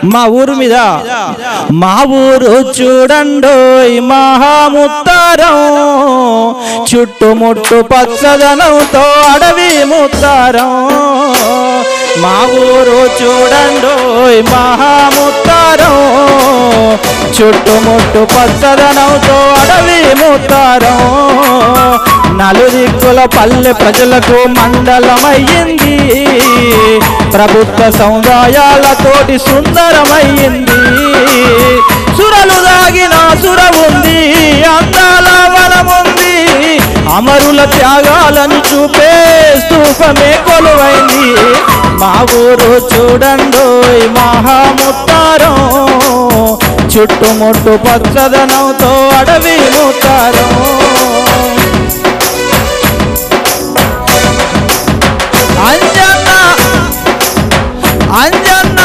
మా ఊరు మీద మా ఊరు చూడండోయ్ మహాముత్తారం చుట్టుముట్టు పచ్చదనంతో అడవి ముత్తారం మా ఊరు చూడండోయ్ మహాముత్తారం చుట్టుముట్టు పచ్చదనంతో అడవి ముత్తారం నలుదిక్కుల పల్లె ప్రజలకు మండలమయ్యింది ప్రభుత్వ సముదాయాలతోటి సుందరమయ్యింది సురలు దాగిన సుర ఉంది అందాల వనముంది అమరుల త్యాగాలను చూపే స్తూపమే కొలువైంది మా ఊరు చూడండోయ్ మహాముత్తారం చుట్టుముట్టు పచ్చదనంతో అడవి ముత్తారం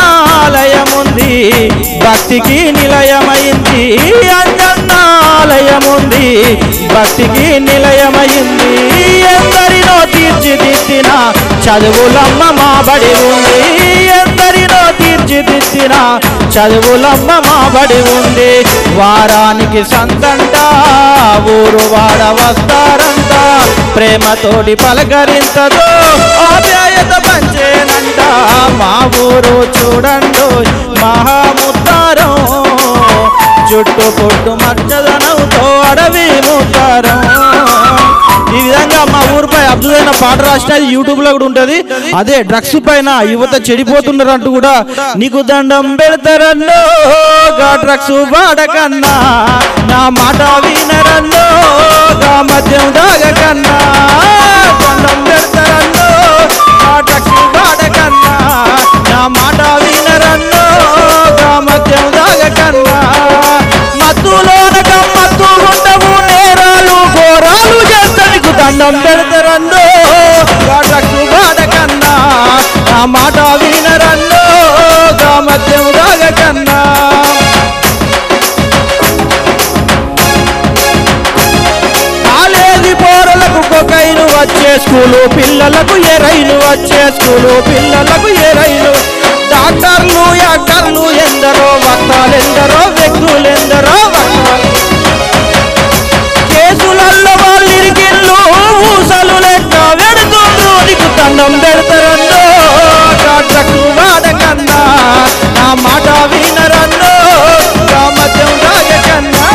అంజన్నాలయముంది భక్తికి నిలయమైంది అంజన్నాలయముంది భక్తికి నిలయమైంది ఎందరినో తీర్చిదిద్దిన చదువులమ్మ మా బడి ఉంది ఎందరినో తీర్చిదిద్దిన చదువులమ్మ మా బడి ఉంది వారానికి సంతంట ఊరు వాడ వస్తారంట ప్రేమతోటి పలకరించదో ఆప్యాయత పంచేనంట మా ఊరు చూడండోయ్ మహాముత్తారం చుట్టుపుట్టు మచ్చదనంతో అడవి ముత్తారం ఈ విధంగా మా ఊరిపై అద్భుతమైన పాట రాసినది యూట్యూబ్ లో కూడా ఉంటది అదే డ్రగ్స్ పైన యువత చెడిపోతున్నారు అంటూ కూడా నీకు దండం పెడతారన్నో గా డ్రగ్స్ వాడకన్నా నా మాట వినరన్నో గా మద్యం దాగకన్నా దండం పెడతారన్నో గా డ్రగ్స్ వాడకన్నా నా మాట వినరన్నో గా మద్యం దాగకన్నా మత్తులోన గమ్మత్తు ఉండవు నేరాలు ఘోరాలు చేస్తా నీకు దండం పెడతారన్నో గా డ్రగ్స్ వాడకన్నా నా మాట వినరన్నో గా మద్యం దాగకన్నా కాలేజీ పోరలకు కొకైను వచ్చే స్కూలు పిల్లలకు ఎరైలు వచ్చే స్కూలు పిల్లలకు ఎరైలు డాక్టర్లు యాక్టర్లు ఎందరో వక్తాలెందరో వ్యక్తులెందరో వక్తాలు కేసులల్లో వాళ్ళు ఇరికిళ్ళు ఊసలు లెక్క వెడుతుండ్రు నీకు దండం పెడతారన్నో డాక్టర్లు వాడకన్నా నా మాట వినరన్నో గా మద్యం దాగకన్నా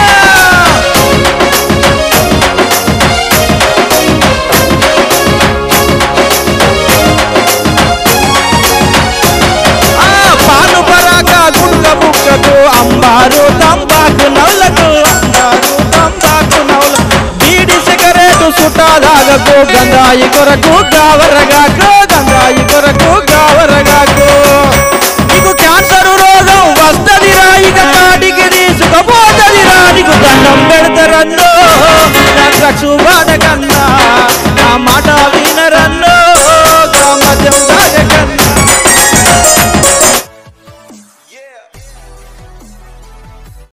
పాను పరాక గుంక బుక్కకు అంబారు తంబాకు నవ్లకు అంబారు తంబాకు నవ్ల బీడి సిగరెటు సుటాదాగకు గంగాయి కొరకు గావరగాకు గంగాయి కొరకు గావరగాకు నీకు క్యాన్సర్ రోగం వస్తదిరా ఇక కాటికి తీసుకుపోతదిరా నీకు దండం పెడతారన్నో డ్రగ్స్ వాడకన్నా నా మాట